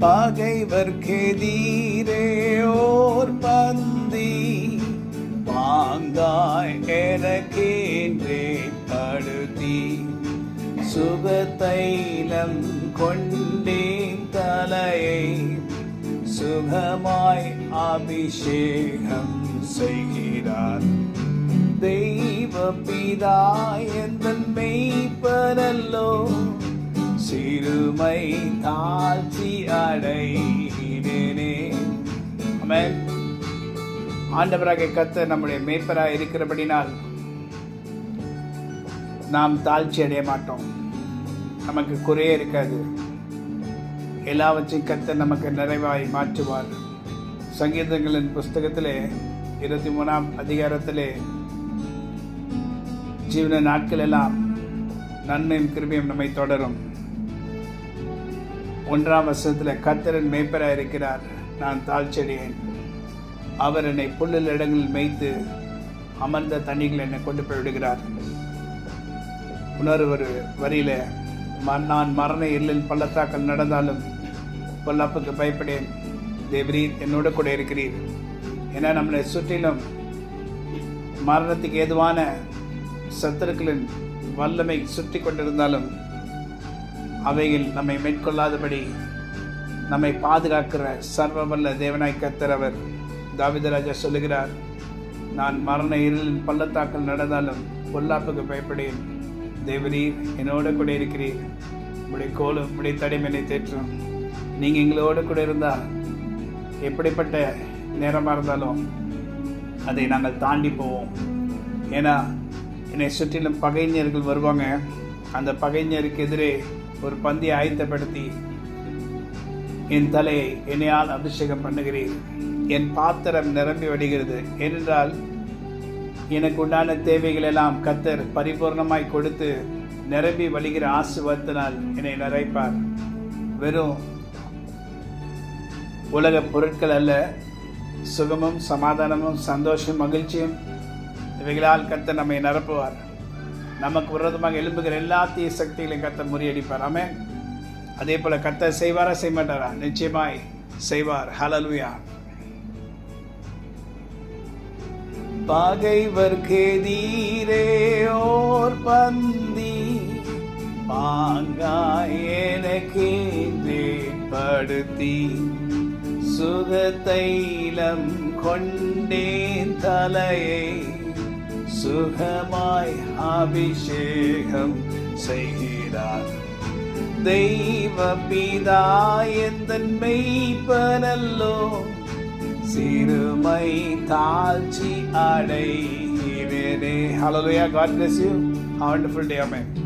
பகைவர்க்கெதிரே ஓர் பந்தி பாங்காய் எனக்கென்றே படுத்தி சுகதைலம் கொண்டேன் தலையை சுகமாய் அபிஷேகம் செய்கிறார். தெய்வ பிதா எந்தன் மெய்ப்பரல்லோ சிறுமை தாழ்ச்சி அடைகிறேனே. ஆமென். ஆண்டவராகிய கர்த்தர் நம்முடைய மேய்ப்பராய் இருக்கிறபடினால் நாம் தாழ்ச்சி அடைய மாட்டோம். நமக்கு குறையே இருக்காது. எல்லாவற்றையும் கர்த்தர் நமக்கு நிறைவாய் மாற்றுவார். சங்கீதங்களின் புஸ்தகத்திலே 23ஆம் அதிகாரத்திலே ஜீவன நாட்கள் எல்லாம் நன்மையும் கிருபையும் நம்மை தொடரும். 1ஆம் வசனத்தில் கர்த்தரின் மேய்ப்பராய் இருக்கிறார், நான் தாழ்ச்சியடையேன். அவர் என்னை புல்லுள்ள இடங்களில் மேய்த்து அமர்ந்த தண்ணிகள் என்னை கொண்டு போய் விடுகிறார். இன்னொரு வரியில நான் மரண இருளில் பள்ளத்தாக்கள் நடந்தாலும் பொல்லாப்புக்கு பயப்படேன், தேவரீர் என்னோட கூட இருக்கிறீர். ஏன்னா நம்மளை சுற்றிலும் மரணத்துக்கு ஏதுவான சத்துருக்களின் வல்லமை சுற்றி கொண்டிருந்தாலும் அவைகள் நம்மை மேற்கொள்ளாதபடி நம்மை பாதுகாக்கிற சர்வ வல்ல தேவனாய் கர்த்தர் அவர். தாவீது ராஜா சொல்லுகிறார், நான் மரண இருளின் பள்ளத்தாக்கள் நடந்தாலும் பொல்லாப்புக்கு பயப்படேன், தேவரீர் என்னோட கூட இருக்கிறீர். உடைய கோலும் உடைய தடிமனை தேற்றும். நீங்கள் எங்களோட கூட இருந்தால் எப்படிப்பட்ட நேரமாக இருந்தாலும் அதை நாங்கள் தாண்டி போவோம். ஏன்னா என்னை சுற்றிலும் பகைஞர்கள் வருவாங்க. அந்த பகைஞருக்கு எதிரே ஒரு பந்தியை ஆயத்தப்படுத்தி என் தலையை என்னையால் அபிஷேகம் பண்ணுகிறீர். என் பாத்திரம் நிரம்பி வடிகிறது. ஏனென்றால் எனக்கு உண்டான தேவைகள் எல்லாம் கர்த்தர் பரிபூர்ணமாய் கொடுத்து நிரம்பி வழிகிற ஆசீர்வாதத்தினால் என்னை நிறைப்பார். வெறும் உலக பொருட்கள் அல்ல, சுகமும் சமாதானமும் சந்தோஷம் மகிழ்ச்சியும் இவைகளால் கர்த்தர் நம்மை நிரப்புவார். நமக்கு விரோதமாக எழும்புகிற எல்லா தீய சக்திகளையும் கர்த்தர் முறியடிப்பார். ஆமென். அதே போல கர்த்தர் செய்வாரா செய்ய மாட்டாரா? நிச்சயமாய் செய்வார். ஹல்லேலூயா. பகைவர்க்கெதிரே ஓர் பந்தி பாங்காய் எனக்கென்றே படுத்தி சுகதைலம் கொண்டேன் தலையை சுகமாய் அபிஷேகம் செய்கிறார். தெய்வ பிதா எந்தன் மெய்ப்பரல்லோ சிறுமை தாழ்ச்சி அடைகிறேனே. Hallelujah. God bless you. A wonderful day. Amen.